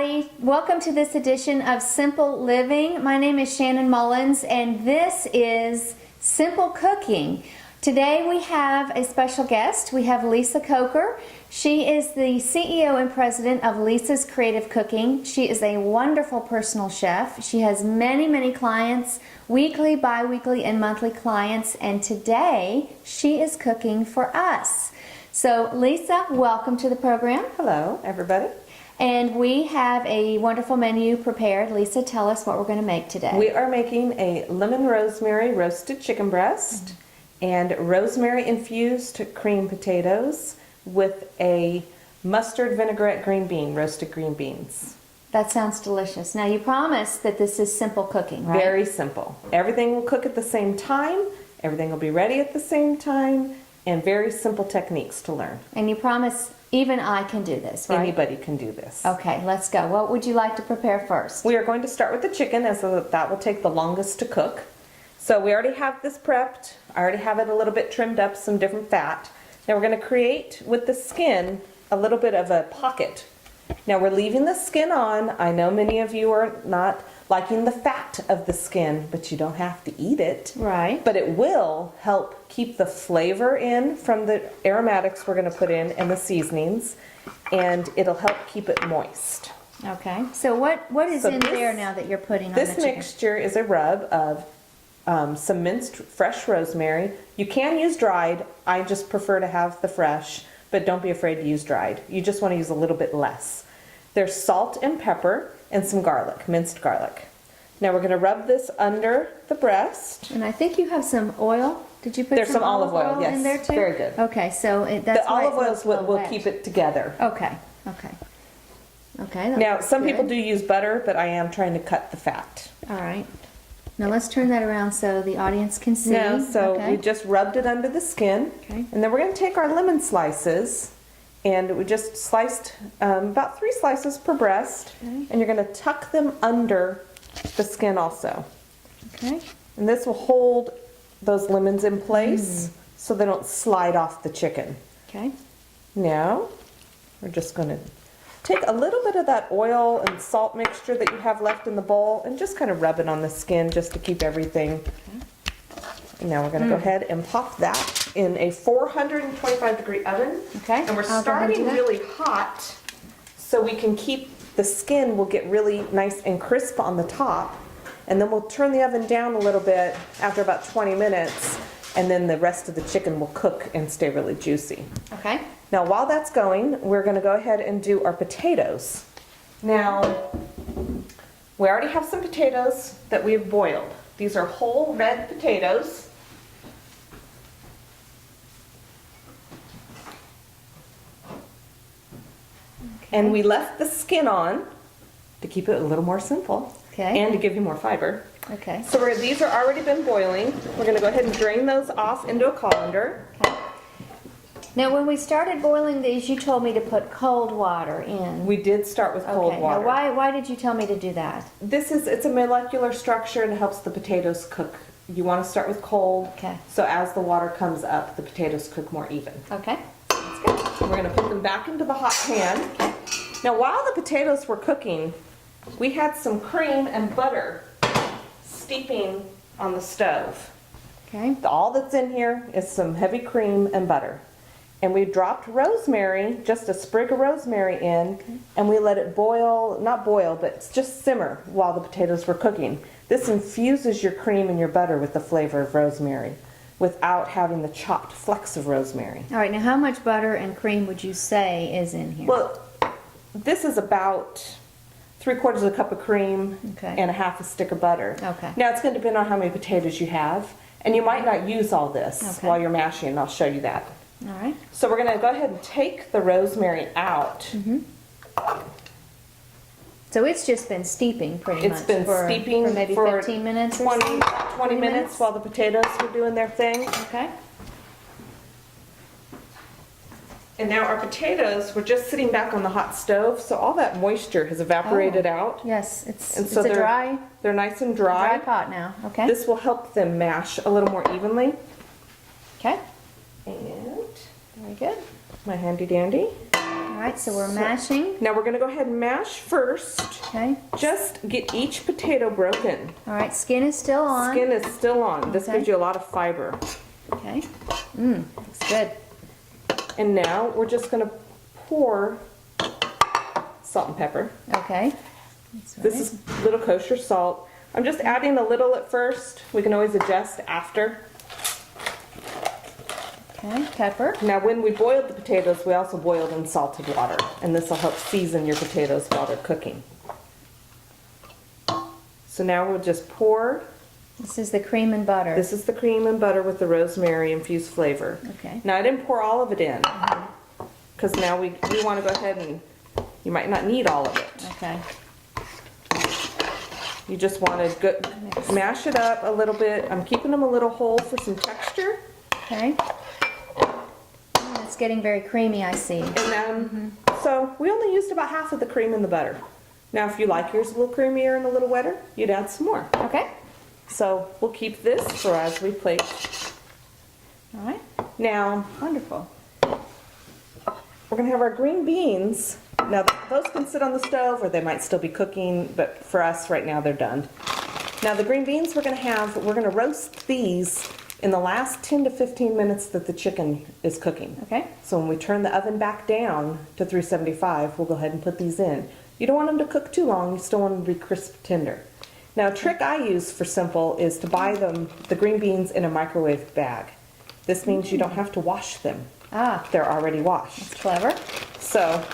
everybody. Welcome to this edition of Simple Living. My name is Shannon Mullins, and this is Simple Cooking. Today we have a special guest. We have Lisa Coker. She is the CEO and president of Lisa's Creative Cooking. She is a wonderful personal chef. She has many clients, weekly, bi-weekly, and monthly clients, and today she is cooking for us. So Lisa, welcome to the program. Hello, everybody. And we have a wonderful menu prepared. Lisa, tell us what we're going to make today. We are making a lemon rosemary roasted chicken breast and rosemary infused cream potatoes with a mustard vinaigrette green bean, roasted green beans. That sounds delicious. Now you promise that this is simple cooking, right? Very simple. Everything will cook at the same time, everything will be ready at the same time, and very simple techniques to learn. And you promise even I can do this, right? Anybody can do this. Okay, let's go. What would you like to prepare first? We are going to start with the chicken, as that will take the longest to cook. So we already have this prepped. I already have it a little bit trimmed up, some different fat. Now we're going to create with the skin a little bit of a pocket. Now we're leaving the skin on. I know many of you are not liking the fat of the skin, but you don't have to eat it. Right. But it will help keep the flavor in from the aromatics we're going to put in and the seasonings, and it'll help keep it moist. Okay. So what is in there now that you're putting on the This chicken? mixture is a rub of some minced fresh rosemary. You can use dried. I just prefer to have the fresh, but don't be afraid to use dried. You just want to use a little bit less. There's salt and pepper and some garlic, minced garlic. Now we're going to rub this under the breast. And I think you have some oil. Did you put There's some olive oil, yes, in there too? very good. Okay, so that's The why olive it looks oils will wet. keep it together. Okay. That Now looks some good. people do use butter, but I am trying to cut the fat. All right. Now let's turn that around so the audience can see. No, so Okay. we just rubbed it under the skin. Okay. And then we're going to take our lemon slices, and we just sliced about 3 slices per breast. Okay. And you're going to tuck them under the skin also. Okay. And this will hold those lemons in place so they don't slide off the chicken. Okay. Now, we're just going to take a little bit of that oil and salt mixture that you have left in the bowl and just kind of rub it on the skin just to keep everything. And now we're going to go ahead and pop that in a 425-degree oven. Okay. And we're I'll go ahead and do starting that. really hot so we can keep the skin will get really nice and crisp on the top. And then we'll turn the oven down a little bit after about 20 minutes, and then the rest of the chicken will cook and stay really juicy. Okay. Now while that's going, we're going to go ahead and do our potatoes. Now, we already have some potatoes that we've boiled. These are whole red potatoes. And we left the skin on to keep it a little more simple. Okay. And to give you more fiber. Okay. So these are already been boiling. We're going to go ahead and drain those off into a colander. Okay. Now, when we started boiling these, you told me to put cold water in. We did start with cold Okay. water. Now, why did you tell me to do that? It's a molecular structure and it helps the potatoes cook. You want to start with cold. Okay. So as the water comes up, the potatoes cook more even. Okay. That's good. We're going to put them back into the hot pan. Now while the potatoes were cooking, we had some cream and butter steeping on the stove. Okay. All that's in here is some heavy cream and butter. And we dropped rosemary, just a sprig of rosemary in, and we let it boil, not boil, but just simmer while the potatoes were cooking. This infuses your cream and your butter with the flavor of rosemary without having the chopped flecks of rosemary. All right. Now, how much butter and cream would you say is in here? Well, this is about 3/4 of a cup of cream Okay. and a half a stick of butter. Okay. Now it's going to depend on how many potatoes you have, and you might not use all this Okay. while you're mashing, and I'll show you that. All right. So we're going to go ahead and take the rosemary out. So it's just been steeping pretty much. It's been steeping for maybe for 15 minutes or 20 so? minutes while the potatoes were doing their thing. Okay. And now our potatoes were just sitting back on the hot stove, so all that moisture has evaporated out. Yes, it's And it's so a dry they're nice and dry dry. pot now. Okay. This will help them mash a little more evenly. Okay. And Very good. my handy dandy. All right, so we're mashing. Now we're gonna go ahead and mash first. Okay. Just get each potato broken. All right, skin is still on. Skin is still on. This Okay. gives you a lot of fiber. Okay. Looks good. And now we're just gonna pour salt and pepper. Okay. That's This right. is little kosher salt. I'm just adding a little at first. We can always adjust after. Okay, pepper. Now when we boiled the potatoes, we also boiled in salted water. And this will help season your potatoes while they're cooking. So now we'll just pour. This is the cream and butter. This is the cream and butter with the rosemary infused flavor. Okay. Now I didn't pour all of it in. Because now we want to go ahead and, you might not need all of it. Okay. You just want to mash it up a little bit. I'm keeping them a little whole for some texture. Okay. It's getting very creamy, I see. And then, so we only used about half of the cream in the butter. Now if you like yours a little creamier and a little wetter, you'd add some more. Okay. So we'll keep this for as we plate. All right. Now, Wonderful. we're gonna have our green beans. Now those can sit on the stove or they might still be cooking, but for us right now they're done. Now the green beans we're gonna roast these in the last 10 to 15 minutes that the chicken is cooking. Okay. So when we turn the oven back down to 375, we'll go ahead and put these in. You don't want them to cook too long, you still want them to be crisp tender. Now a trick I use for simple is to buy the green beans in a microwave bag. This means you don't have to wash them. Ah, They're already washed. clever. So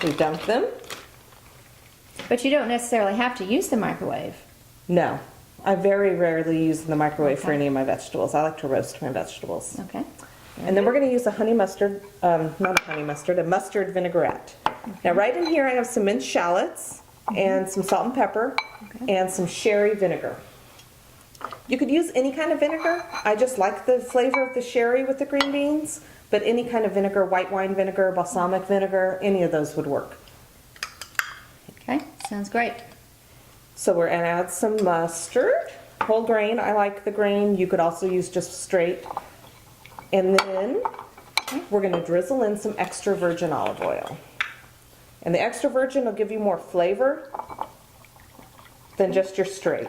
we dump them. But you don't necessarily have to use the microwave. No, I very rarely use the microwave for Okay. any of my vegetables. I like to roast my vegetables. Okay. And then we're going to use a honey mustard, not a honey mustard, a mustard vinaigrette. Now right in here I have some minced shallots and some salt and pepper and some sherry vinegar. You could use any kind of vinegar. I just like the flavor of the sherry with the green beans, but any kind of vinegar, white wine vinegar, balsamic vinegar, any of those would work. Okay, sounds great. So we're going to add some mustard, whole grain. I like the grain. You could also use just straight. And then we're going to drizzle in some extra virgin olive oil. And the extra virgin will give you more flavor than just your straight.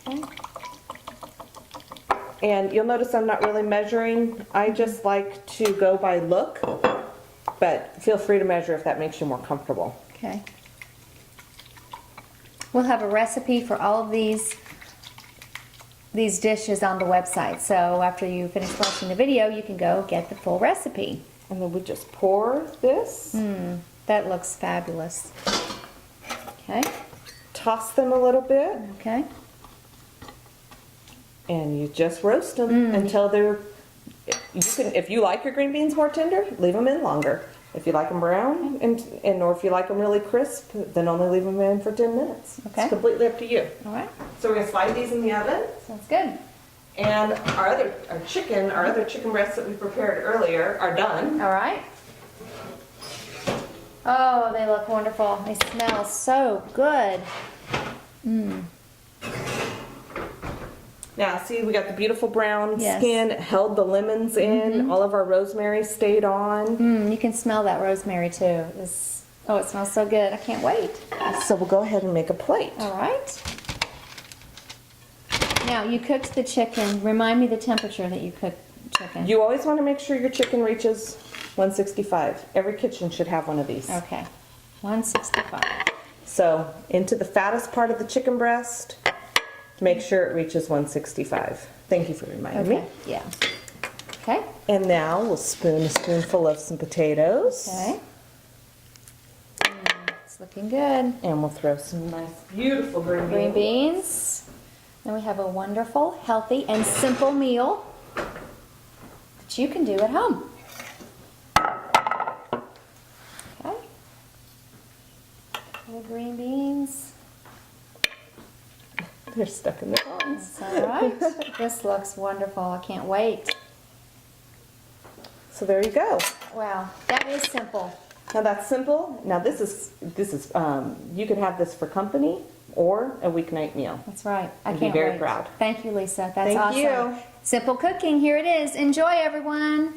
Okay. And you'll notice I'm not really measuring. I just like to go by look, but feel free to measure if that makes you more comfortable. Okay. We'll have a recipe for all of these dishes on the website. So after you finish watching the video, you can go get the full recipe. And then we just pour this. That looks fabulous. Okay. Toss them a little bit. Okay. And you just roast them until they're, if you like your green beans more tender, leave them in longer. If you like them brown or if you like them really crisp, then only leave them in for 10 minutes. Okay. It's completely up to you. All right. So we're gonna slide these in the oven. Sounds good. And our other chicken breasts that we prepared earlier are done. All right. Oh, they look wonderful. They smell so good. Now, see, we got the beautiful brown Yes. skin, it held the lemons in, all of our rosemary stayed on. You can smell that rosemary too. Oh, it smells so good. I can't wait. So we'll go ahead and make a plate. All right. Now, you cooked the chicken. Remind me the temperature that you cooked chicken. You always want to make sure your chicken reaches 165. Every kitchen should have one of these. Okay. 165. So into the fattest part of the chicken breast, make sure it reaches 165. Thank you for reminding Okay. me. Yeah. Okay. And now we'll spoon a spoonful of some potatoes. Okay. It's looking good. And we'll throw some nice, beautiful green Green beans. beans. Then we have a wonderful, healthy, and simple meal that you can do at home. Okay. The green beans. They're stuck in the bones. That's all right. This looks wonderful. I can't wait. So there you go. Wow, that is simple. Now that's simple. Now this is you could have this for company or a weeknight meal. That's right. I I'd be can't very wait. proud. Thank you, Lisa. That's Thank awesome. you. Simple cooking. Here it is. Enjoy, everyone.